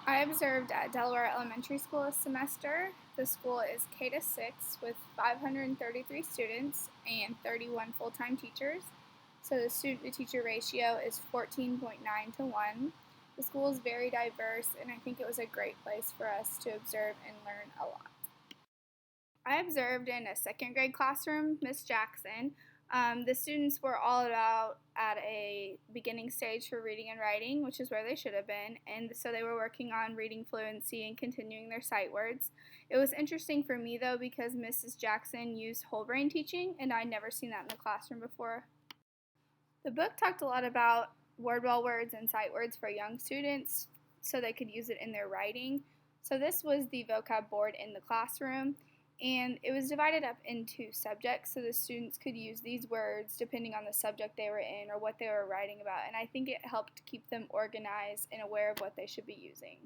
I observed at Delaware Elementary School this semester. The school is K to 6 with 533 students and 31 full time teachers. So the student to teacher ratio is 14.9 to 1. The school is very diverse, and I think it was a great place for us to observe and learn a lot. I observed in a second grade classroom, Miss Jackson. The students were all about at a beginning stage for reading and writing, which is where they should have been, and so they were working on reading fluency and continuing their sight words. It was interesting for me though because Mrs. Jackson used whole brain teaching, and I'd never seen that in the classroom before. The book talked a lot about word words and sight words for young students so they could use it in their writing. So this was the vocab board in the classroom, and it was divided up into subjects so the students could use these words depending on the subject they were in or what they were writing about, and I think it helped keep them organized and aware of what they should be using.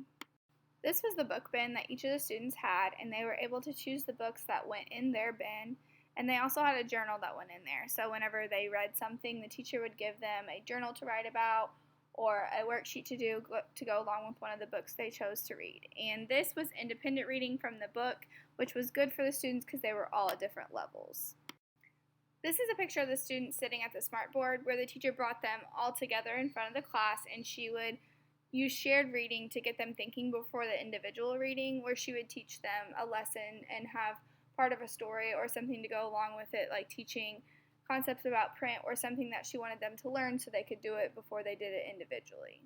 This was the book bin that each of the students had, and they were able to choose the books that went in their bin, and they also had a journal that went in there. So whenever they read something, the teacher would give them a journal to write about or a worksheet to go along with one of the books they chose to read. And this was independent reading from the book, which was good for the students because they were all at different levels. This is a picture of the students sitting at the smartboard where the teacher brought them all together in front of the class, and she would use shared reading to get them thinking before the individual reading, where she would teach them a lesson and have part of a story or something to go along with it, like teaching concepts about print or something that she wanted them to learn so they could do it before they did it individually.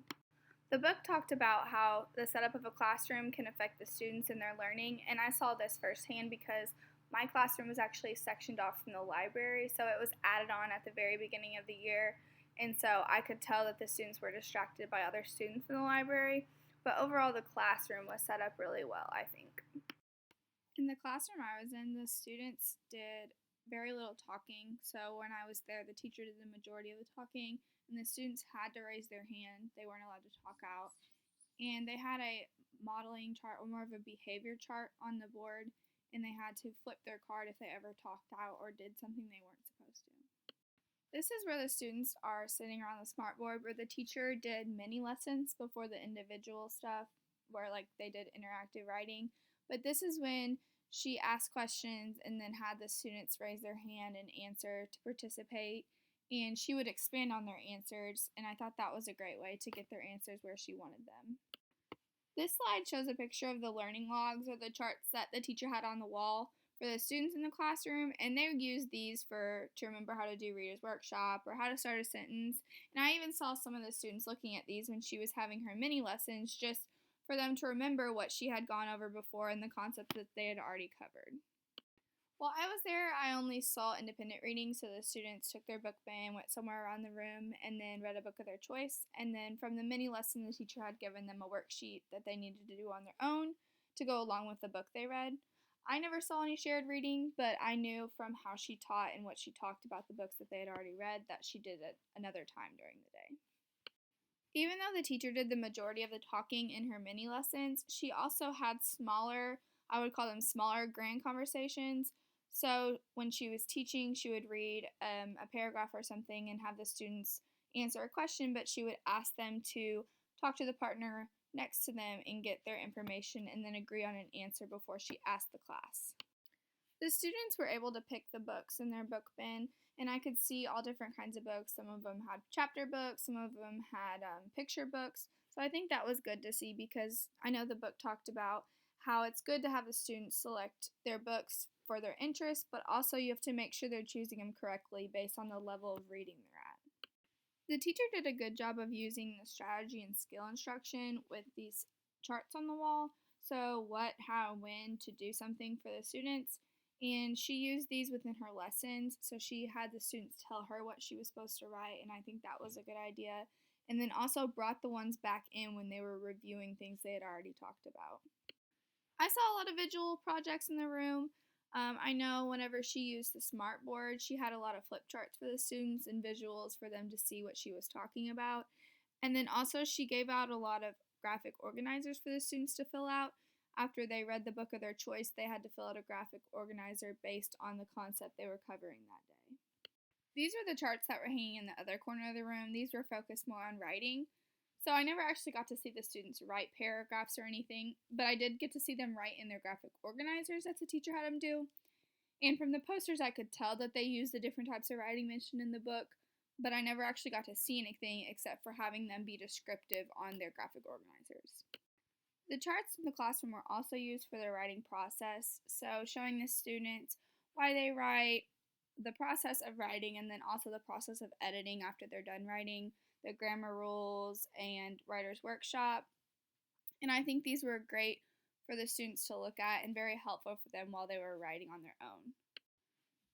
The book talked about how the setup of a classroom can affect the students in their learning, and I saw this firsthand because my classroom was actually sectioned off from the library, so it was added on at the very beginning of the year, and so I could tell that the students were distracted by other students in the library, but overall the classroom was set up really well, I think. In the classroom I was in, the students did very little talking. So when I was there, the teacher did the majority of the talking, and the students had to raise their hand. They weren't allowed to talk out. And they had a modeling chart or more of a behavior chart on the board, and they had to flip their card if they ever talked out or did something they weren't supposed to. This is where the students are sitting around the smartboard where the teacher did mini lessons before the individual stuff where like they did interactive writing. But this is when she asked questions and then had the students raise their hand and answer to participate. And she would expand on their answers, and I thought that was a great way to get their answers where she wanted them. This slide shows a picture of the learning logs or the charts that the teacher had on the wall for the students in the classroom, and they would use these to remember how to do Reader's Workshop or how to start a sentence. And I even saw some of the students looking at these when she was having her mini lessons just for them to remember what she had gone over before and the concepts that they had already covered. While I was there, I only saw independent reading, so the students took their book bin, went somewhere around the room, and then read a book of their choice. And then from the mini lesson, the teacher had given them a worksheet that they needed to do on their own to go along with the book they read. I never saw any shared reading, but I knew from how she taught and what she talked about the books that they had already read that she did it another time during the day. Even though the teacher did the majority of the talking in her mini lessons, she also had smaller, I would call them smaller grand conversations. So when she was teaching, she would read a paragraph or something and have the students answer a question, but she would ask them to talk to the partner next to them and get their information and then agree on an answer before she asked the class. The students were able to pick the books in their book bin, and I could see all different kinds of books. Some of them had chapter books, some of them had picture books. So I think that was good to see because I know the book talked about how it's good to have the students select their books for their interests, but also you have to make sure they're choosing them correctly based on the level of reading they're at. The teacher did a good job of using the strategy and skill instruction with these charts on the wall. So, what, how, when to do something for the students. And she used these within her lessons. So, she had the students tell her what she was supposed to write, and I think that was a good idea. And then also brought the ones back in when they were reviewing things they had already talked about. I saw a lot of visual projects in the room. I know whenever she used the smart board, she had a lot of flip charts for the students and visuals for them to see what she was talking about. And then also, she gave out a lot of graphic organizers for the students to fill out. After they read the book of their choice, they had to fill out a graphic organizer based on the concept they were covering that day. These are the charts that were hanging in the other corner of the room. These were focused more on writing. So I never actually got to see the students write paragraphs or anything, but I did get to see them write in their graphic organizers that the teacher had them do. And from the posters, I could tell that they used the different types of writing mentioned in the book, but I never actually got to see anything except for having them be descriptive on their graphic organizers. The charts in the classroom were also used for their writing process, so showing the students why they write, the process of writing, and then also the process of editing after they're done writing, the grammar rules, and writer's workshop. And I think these were great for the students to look at and very helpful for them while they were writing on their own.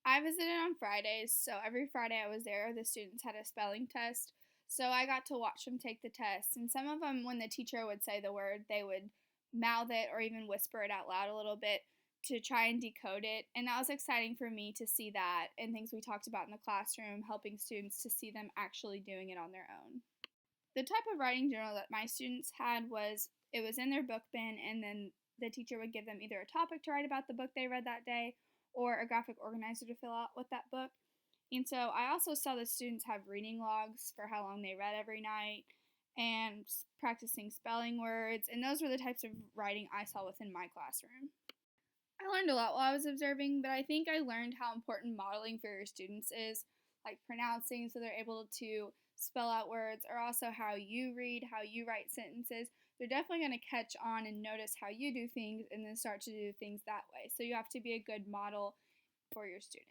I visited on Fridays, so every Friday I was there, the students had a spelling test. So I got to watch them take the test. And some of them, when the teacher would say the word, they would mouth it or even whisper it out loud a little bit to try and decode it. And that was exciting for me to see that and things we talked about in the classroom, helping students to see them actually doing it on their own. The type of writing journal that my students had was it was in their book bin, and then the teacher would give them either a topic to write about the book they read that day or a graphic organizer to fill out with that book. And so I also saw the students have reading logs for how long they read every night and practicing spelling words, and those were the types of writing I saw within my classroom. I learned a lot while I was observing, but I think I learned how important modeling for your students is, like pronouncing so they're able to spell out words, or also how you read, how you write sentences. They're definitely going to catch on and notice how you do things and then start to do things that way. So you have to be a good model for your students.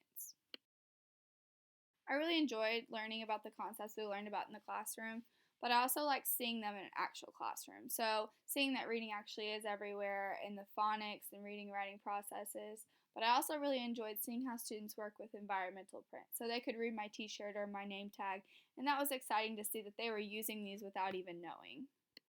I really enjoyed learning about the concepts we learned about in the classroom, but I also like seeing them in an actual classroom. So seeing that reading actually is everywhere in the phonics and reading and writing processes. But I also really enjoyed seeing how students work with environmental print. So they could read my t-shirt or my name tag, and that was exciting to see that they were using these without even knowing.